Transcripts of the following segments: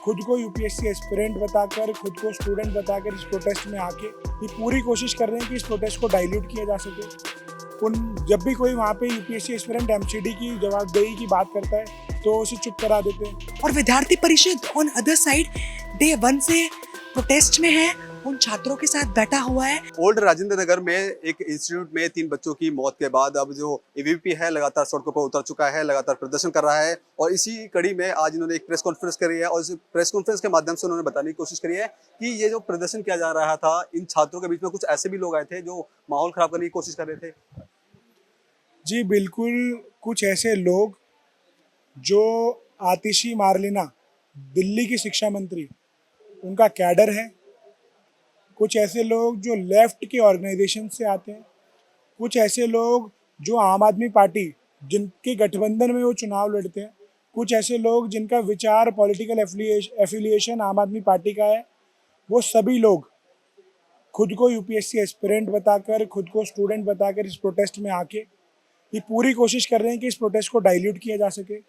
खुद को UPSC aspirant बताकर, खुद को स्टूडेंट बताकर इस प्रोटेस्ट में आके ये पूरी कोशिश कर रहे हैं कि इस प्रोटेस्ट को डाइल्यूट किया जा सके। उन जब भी कोई वहाँ पे यूपीएससी एस्पिरेंट एमसीडी की जवाबदेही की बात करता है तो उसे चुप करा देते हैं। और विद्यार्थी परिषद ऑन अदर साइड डे 1 से प्रोटेस्ट में है, उन छात्रों के साथ बैठा हुआ है। ओल्ड राजेंद्र नगर में एक इंस्टीट्यूट में 3 बच्चों की मौत के बाद अब जो एबीवीपी है लगातार सड़कों पर उतर चुका है, लगातार प्रदर्शन कर रहा है और इसी कड़ी में आज इन्होंने एक प्रेस कॉन्फ्रेंस करी है और इस प्रेस कॉन्फ्रेंस के माध्यम से उन्होंने बताने की कोशिश करी है कि ये जो प्रदर्शन किया जा रहा था, इन छात्रों के बीच में कुछ ऐसे भी लोग आए थे जो माहौल खराब करने की कोशिश कर रहे थे। जी बिल्कुल, कुछ ऐसे लोग जो आतिशी मारलीना दिल्ली की शिक्षा मंत्री उनका कैडर है, कुछ ऐसे लोग जो लेफ्ट के ऑर्गेनाइजेशन से आते हैं, कुछ ऐसे लोग जो आम आदमी पार्टी जिनके गठबंधन में वो चुनाव लड़ते हैं, कुछ ऐसे लोग जिनका विचार पॉलिटिकल एफिलिएशन आम आदमी पार्टी का है, वो सभी लोग खुद को यूपीएससी एस्पिरेंट बताकर, खुद को स्टूडेंट बताकर इस प्रोटेस्ट में आके ये पूरी कोशिश कर रहे हैं कि इस प्रोटेस्ट को डाइल्यूट किया जा सके।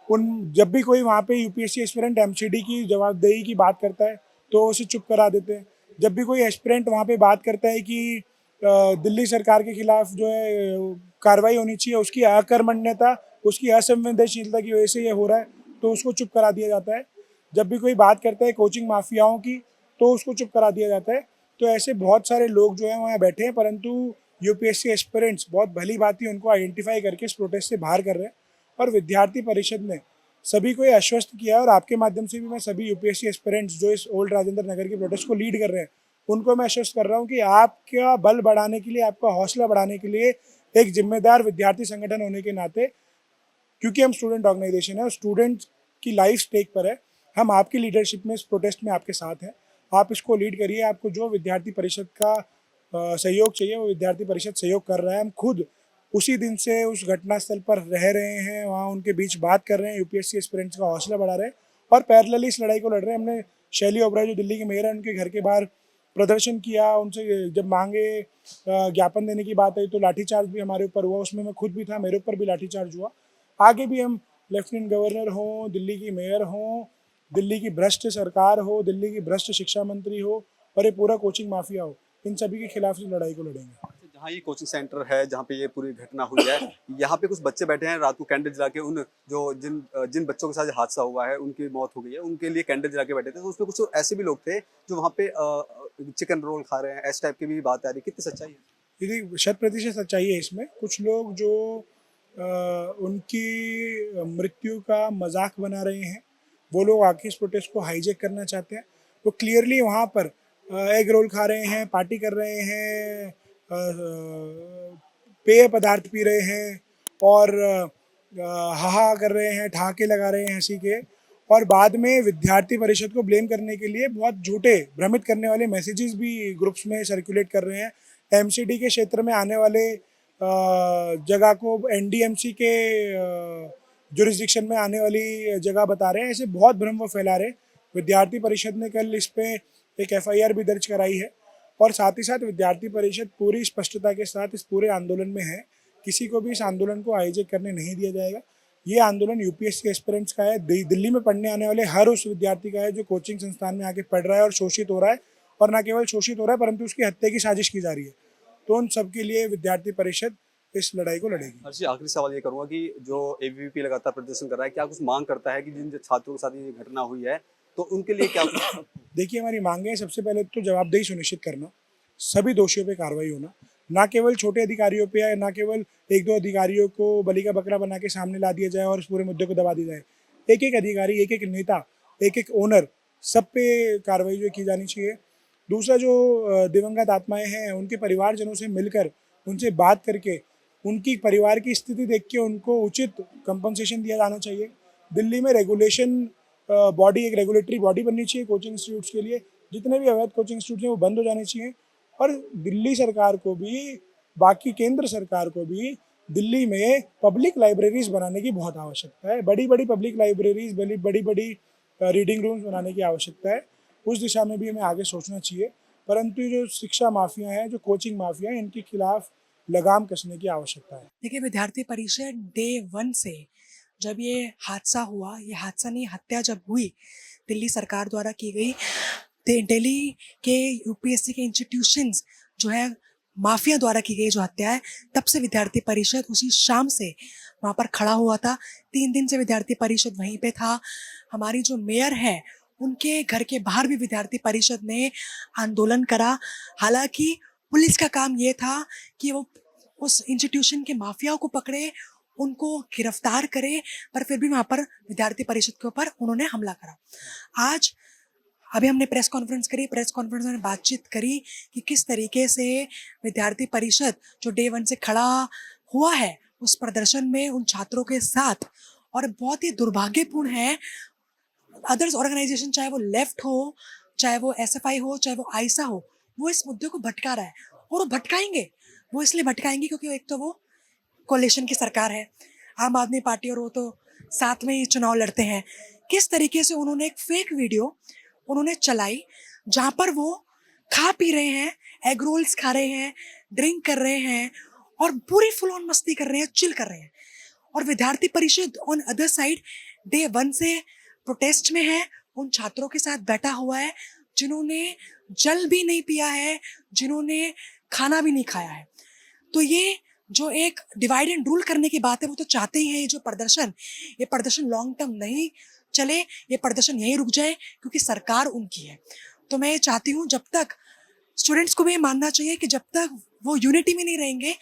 उन जब भी कोई वहाँ पे यूपीएससी एस्पिरेंट एमसीडी की जवाबदेही की बात करता है तो उसे चुप करा देते हैं। जब भी कोई एस्पिरेंट वहाँ पे बात करता है कि दिल्ली सरकार के खिलाफ जो है कार्रवाई होनी चाहिए, उसकी अकर्मण्यता, उसकी असंवेदनशीलता की वजह से ये हो रहा है, तो उसको चुप करा दिया जाता है। जब भी कोई बात करता है कोचिंग माफियाओं की तो उसको चुप करा दिया जाता है। तो ऐसे बहुत सारे लोग जो हैं वहाँ बैठे हैं, परंतु यूपीएससी एस्पिरेंट्स बहुत भली भांति उनको आइडेंटिफाई करके इस प्रोटेस्ट से बाहर कर रहे हैं। और विद्यार्थी परिषद ने सभी को ये आश्वस्त किया है और आपके माध्यम से भी मैं सभी यूपीएससी एस्पिरेंट्स जो इस ओल्ड राजेंद्र नगर के प्रोटेस्ट को लीड कर रहे हैं उनको मैं आश्वस्त कर रहा हूँ कि आपका बल बढ़ाने के लिए, आपका हौसला बढ़ाने के लिए एक जिम्मेदार विद्यार्थी संगठन होने के नाते, क्योंकि हम स्टूडेंट ऑर्गेनाइजेशन है और स्टूडेंट की लाइफ स्टेक पर है, हम आपकी लीडरशिप में इस प्रोटेस्ट में आपके साथ हैं। आप इसको लीड करिए। आपको जो विद्यार्थी परिषद का सहयोग चाहिए वो विद्यार्थी परिषद सहयोग कर रहा है। हम खुद उसी दिन से उस घटनास्थल पर रह रहे हैं, वहाँ उनके बीच बात कर रहे हैं, यूपीएससी एस्पिरेंट्स का हौसला बढ़ा रहे हैं और पैरेलली इस लड़ाई को लड़ रहे हैं। हमने शैली ओबराय जो दिल्ली के मेयर हैं उनके घर के बाहर प्रदर्शन किया, उनसे जब मांगे ज्ञापन देने की बात आई तो लाठीचार्ज भी हमारे ऊपर हुआ, उसमें मैं खुद भी था, मेरे ऊपर भी लाठीचार्ज हुआ। आगे भी हम लेफ्टिनेंट गवर्नर हों, दिल्ली की मेयर हों, दिल्ली की भ्रष्ट सरकार हो, दिल्ली की भ्रष्ट शिक्षा मंत्री हो और ये पूरा कोचिंग माफिया हो, इन सभी के खिलाफ इस लड़ाई को लड़ेंगे। जहाँ ये कोचिंग सेंटर है, जहाँ पे ये पूरी घटना हुई है, यहाँ पे कुछ बच्चे बैठे हैं रात को कैंडल जला के, उन जो जिन बच्चों के साथ हादसा हुआ है, उनकी मौत हो गई है, उनके लिए कैंडल जला के बैठे थे। तो उसमें कुछ ऐसे भी लोग थे जो वहाँ पे चिकन रोल खा रहे हैं, इस टाइप की भी बात आ रही है। कितनी सच्चाई है? यदि 100% सच्चाई है इसमें। कुछ लोग जो उनकी मृत्यु का मजाक बना रहे हैं, वो लोग आके इस प्रोटेस्ट को हाईजैक करना चाहते हैं। वो क्लियरली वहाँ पर एग रोल खा रहे हैं, पार्टी कर रहे हैं, पेय पदार्थ पी रहे हैं और हाहा कर रहे हैं, ठहाके लगा रहे हैं हंसी के, और बाद में विद्यार्थी परिषद को ब्लेम करने के लिए बहुत झूठे भ्रमित करने वाले मैसेजेस भी ग्रुप्स में सर्कुलेट कर रहे हैं। एमसीडी के क्षेत्र में आने वाले जगह को एनडीएमसी के जुरिस्डिक्शन में आने वाली जगह बता रहे हैं। ऐसे बहुत भ्रम वो फैला रहे हैं। विद्यार्थी परिषद ने कल इस पे एक एफआईआर भी दर्ज कराई है और साथ ही साथ विद्यार्थी परिषद पूरी स्पष्टता के साथ इस पूरे आंदोलन में है। किसी को भी इस आंदोलन को हाईजैक करने नहीं दिया जाएगा। ये आंदोलन यूपीएससी एस्पिरेंट्स का है, दिल्ली में पढ़ने आने वाले हर उस विद्यार्थी का है जो कोचिंग संस्थान में आके पढ़ रहा है और शोषित हो रहा है, और न केवल शोषित हो रहा है परंतु उसकी हत्या की साजिश की जा रही है। तो उन सब के लिए विद्यार्थी परिषद इस लड़ाई को लड़ेगी। हर्षी, आखिरी सवाल ये करूंगा कि जो एबीवीपी लगातार प्रदर्शन कर रहा है, क्या कुछ मांग करता है कि जिन छात्रों के साथ ये घटना हुई है तो उनके लिए क्या देखिए, हमारी मांगे हैं सबसे पहले तो जवाबदेही सुनिश्चित करना, सभी दोषियों पे कार्रवाई होना, ना केवल छोटे अधिकारियों पे या ना केवल एक दो अधिकारियों को बलि का बकरा बना के सामने ला दिया जाए और इस पूरे मुद्दे को दबा दिया जाए। एक एक अधिकारी, एक एक नेता, एक एक ओनर, सब पे कार्रवाई जो की जानी चाहिए। दूसरा, जो दिवंगत आत्माएं हैं उनके परिवारजनों से मिलकर उनसे बात करके उनकी परिवार की स्थिति देख के उनको उचित कंपनसेशन दिया जाना चाहिए। दिल्ली में रेगुलेशन बॉडी, एक रेगुलेटरी बॉडी बननी चाहिए कोचिंग इंस्टीट्यूट्स के लिए। जितने भी अवैध कोचिंग इंस्टीट्यूट हैं वो बंद हो जाने चाहिए। और दिल्ली सरकार को भी, बाकी केंद्र सरकार को भी दिल्ली में पब्लिक लाइब्रेरीज बनाने की बहुत आवश्यकता है। बड़ी बड़ी पब्लिक लाइब्रेरीज, बड़ी बड़ी रीडिंग रूम्स बनाने की आवश्यकता है। उस दिशा में भी हमें आगे सोचना चाहिए। परंतु जो शिक्षा माफिया हैं, जो कोचिंग माफिया हैं, इनके खिलाफ लगाम कसने की आवश्यकता है। देखिए, विद्यार्थी परिषद डे 1 से जब ये हादसा हुआ, ये हादसा नहीं हत्या जब हुई, दिल्ली सरकार द्वारा की गई, दिल्ली के यूपीएससी के इंस्टीट्यूशंस जो है माफिया द्वारा की गई जो हत्या है, तब से विद्यार्थी परिषद उसी शाम से वहाँ पर खड़ा हुआ था। 3 दिन से विद्यार्थी परिषद वहीं पे था। हमारी जो मेयर है उनके घर के बाहर भी विद्यार्थी परिषद ने आंदोलन करा। हालांकि पुलिस का काम ये था कि वो उस इंस्टीट्यूशन के माफियाओं को पकड़े, उनको गिरफ्तार करे, पर फिर भी वहाँ पर विद्यार्थी परिषद के ऊपर उन्होंने हमला करा। आज अभी हमने प्रेस कॉन्फ्रेंस करी, प्रेस कॉन्फ्रेंस में बातचीत करी कि किस तरीके से विद्यार्थी परिषद जो डे 1 से खड़ा हुआ है उस प्रदर्शन में उन छात्रों के साथ, और बहुत ही दुर्भाग्यपूर्ण है अदर्स ऑर्गेनाइजेशन, चाहे वो लेफ्ट हो, चाहे वो एसएफआई हो, चाहे वो आइसा हो, वो इस मुद्दे को भटका रहा है। और वो भटकाएंगे, वो इसलिए भटकाएंगे क्योंकि एक तो वो कोalition की सरकार है, आम आदमी पार्टी और वो तो साथ में ही चुनाव लड़ते हैं। किस तरीके से उन्होंने एक फेक वीडियो उन्होंने चलाई जहाँ पर वो खा पी रहे हैं, एग रोल्स खा रहे हैं, ड्रिंक कर रहे हैं और पूरी फुल ऑन मस्ती कर रहे हैं, चिल कर रहे हैं। और विद्यार्थी परिषद ऑन अदर साइड डे 1 से प्रोटेस्ट में है, उन छात्रों के साथ बैठा हुआ है जिन्होंने जल भी नहीं पिया है, जिन्होंने खाना भी नहीं खाया है। तो ये जो एक डिवाइड एंड रूल करने की बात है, वो तो चाहते ही हैं ये प्रदर्शन लॉन्ग टर्म नहीं चले, ये प्रदर्शन यहीं रुक जाए क्योंकि सरकार उनकी है। तो मैं ये चाहती हूँ, जब तक स्टूडेंट्स को भी ये मानना चाहिए कि जब तक वो यूनिटी में नहीं रहेंगे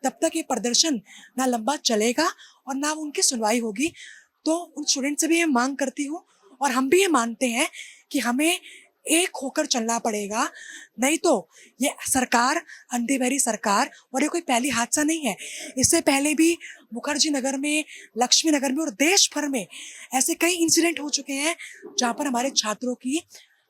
तब तक ये प्रदर्शन ना लंबा चलेगा और ना उनकी सुनवाई होगी। तो उन स्टूडेंट से भी ये मांग करती हूँ और हम भी ये मानते हैं कि हमें एक होकर चलना पड़ेगा, नहीं तो ये सरकार, अंधी बहरी सरकार, और ये कोई पहली हादसा नहीं है। इससे पहले भी मुखर्जी नगर में, लक्ष्मी नगर में और देश भर में ऐसे कई इंसिडेंट हो चुके हैं जहाँ पर हमारे छात्रों की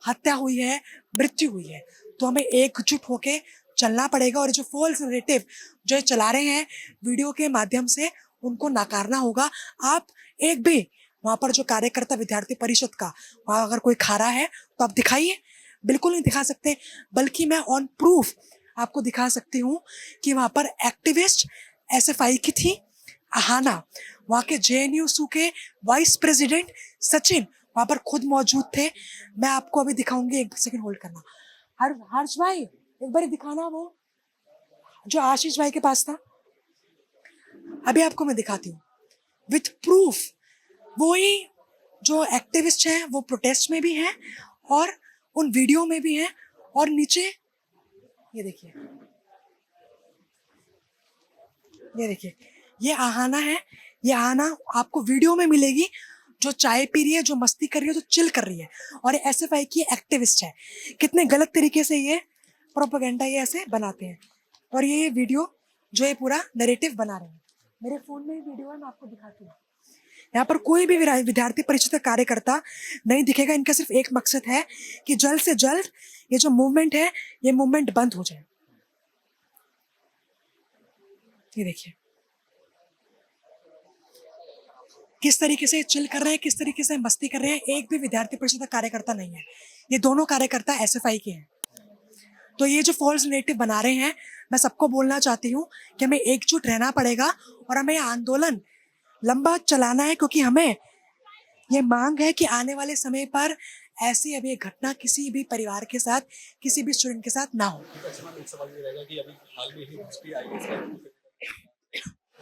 हत्या हुई है, मृत्यु हुई है। तो हमें एकजुट होके चलना पड़ेगा और जो फॉल्स नैरेटिव जो चला रहे हैं वीडियो के माध्यम से, उनको नकारना होगा। आप एक भी वहाँ पर जो कार्यकर्ता विद्यार्थी परिषद का वहाँ अगर कोई खा रहा है तो आप दिखाइए, बिल्कुल नहीं दिखा सकते, बल्कि मैं ऑन प्रूफ आपको दिखा सकती हूँ कि वहाँ पर एक्टिविस्ट एसएफआई की थी अहाना, वहाँ के जेएनयू के वाइस प्रेसिडेंट सचिन वहाँ पर खुद मौजूद थे। मैं आपको अभी दिखाऊंगी, 1 सेकंड होल्ड करना। हर्ष भाई एक बार दिखाना वो जो आशीष भाई के पास था, अभी आपको मैं दिखाती हूँ विथ प्रूफ। वही जो एक्टिविस्ट हैं वो प्रोटेस्ट में भी हैं और उन वीडियो में भी हैं। और नीचे ये देखिए, ये आहाना है। ये आहाना आपको वीडियो में मिलेगी, जो चाय पी रही है, जो मस्ती कर रही है, जो चिल कर रही है, और ये एसएफआई की एक्टिविस्ट है। कितने गलत तरीके से ये प्रोपेगेंडा ये ऐसे बनाते हैं, और ये वीडियो जो ये पूरा नैरेटिव बना रहे हैं। मेरे फोन में वीडियो है, मैं आपको दिखाती हूँ। यहाँ पर कोई भी विद्यार्थी परिषद का कार्यकर्ता नहीं दिखेगा। इनका सिर्फ एक मकसद है कि जल्द से जल्द ये जो मूवमेंट है, ये मूवमेंट बंद हो जाए। ये देखिए किस तरीके से चिल कर रहे हैं, किस तरीके से मस्ती कर रहे हैं। एक भी विद्यार्थी परिषद का कार्यकर्ता नहीं है, ये दोनों कार्यकर्ता एसएफआई के हैं। तो ये जो फॉल्स नैरेटिव बना रहे हैं, मैं सबको बोलना चाहती हूँ कि हमें एकजुट रहना पड़ेगा और हमें आंदोलन लंबा चलाना है, क्योंकि हमें ये मांग है कि आने वाले समय पर ऐसी अभी एक घटना किसी भी परिवार के साथ, किसी भी स्टूडेंट के साथ ना हो। एक सवाल ये रहेगा कि अभी हाल में ही हिस्ट्री आई है,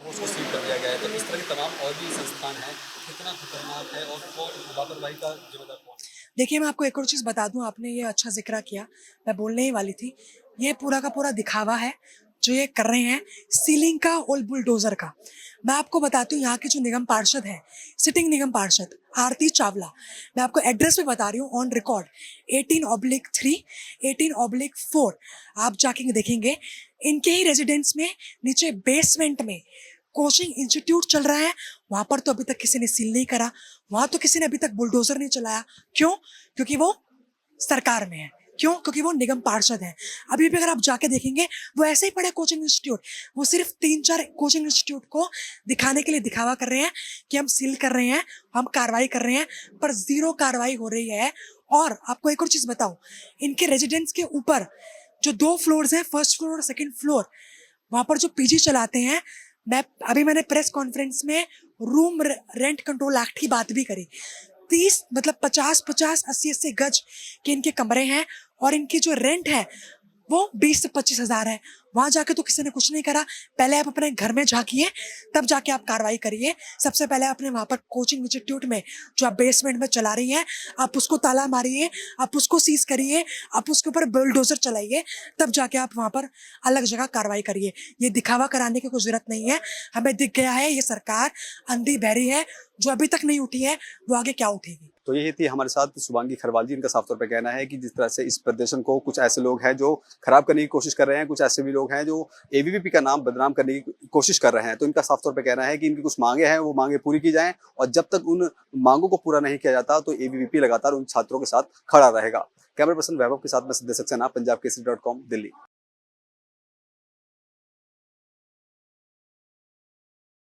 उसको सील कर दिया गया है, तो इस तरह के तमाम और भी संस्थान हैं, कितना खतरनाक है और कौन लापरवाही का जिम्मेदार कौन? देखिए, मैं आपको एक और चीज़ बता दूं, आपने ये अच्छा जिक्र किया, मैं बोलने ही वाली थी। ये पूरा का पूरा दिखावा है जो ये कर रहे हैं, सीलिंग का और बुलडोजर का। मैं आपको बताती हूँ, यहाँ के जो निगम पार्षद हैं, सिटिंग निगम पार्षद आरती चावला, मैं आपको एड्रेस भी बता रही हूँ ऑन रिकॉर्ड, 18/3, 18/4। आप जाके देखेंगे, इनके ही रेजिडेंस में नीचे बेसमेंट में कोचिंग इंस्टीट्यूट चल रहा है। वहाँ पर तो अभी तक किसी ने सील नहीं करा, वहाँ तो किसी ने अभी तक बुलडोजर नहीं चलाया। क्यों? क्योंकि वो सरकार में है। क्यों? क्योंकि वो निगम पार्षद हैं। अभी भी अगर आप जाके देखेंगे, वो ऐसे ही पड़े कोचिंग इंस्टीट्यूट। वो सिर्फ 3-4 कोचिंग इंस्टीट्यूट को दिखाने के लिए दिखावा कर रहे हैं कि हम सील कर रहे हैं, हम कार्रवाई कर रहे हैं, पर 0 कार्रवाई हो रही है। और आपको एक और चीज़ बताऊं, इनके रेजिडेंस के ऊपर जो 2 फ्लोर्स हैं, फर्स्ट फ्लोर और सेकेंड फ्लोर, वहाँ पर जो पीजी चलाते हैं, मैंने प्रेस कॉन्फ्रेंस में रूम रेंट कंट्रोल एक्ट की बात भी करी। 30 मतलब 50-50, 80-80 गज के इनके कमरे हैं और इनकी जो रेंट है वो 20 से 25 हजार है। वहां जाके तो किसी ने कुछ नहीं करा। पहले आप अपने घर में झांकिए, तब जाके आप कार्रवाई करिए। सबसे पहले अपने वहां पर कोचिंग इंस्टीट्यूट में जो आप बेसमेंट में चला रही हैं, आप उसको ताला मारिए, आप उसको सीज करिए, आप उसके ऊपर बुलडोजर चलाइए, तब जाके आप वहां पर अलग जगह कार्रवाई करिए। ये दिखावा कराने की कोई जरूरत नहीं है। हमें दिख गया है ये सरकार अंधी बहरी है, जो अभी तक नहीं उठी है वो आगे क्या उठेगी। तो यही थी हमारे साथ शुभांगी खरवाल जी। इनका साफ तौर पे कहना है कि जिस तरह से इस प्रदर्शन को कुछ ऐसे लोग हैं जो खराब करने की कोशिश कर रहे हैं, कुछ ऐसे भी लोग हैं जो एबीवीपी का नाम बदनाम करने की कोशिश कर रहे हैं। तो इनका साफ तौर पे कहना है कि इनकी कुछ मांगे हैं, वो मांगे पूरी की जाएं, और जब तक उन मांगों को पूरा नहीं किया जाता तो एबीवीपी लगातार उन छात्रों के साथ खड़ा रहेगा। कैमरा पर्सन वैभव के साथ मैं सिद्धेश सक्सेना, पंजाब केसरी.com, दिल्ली।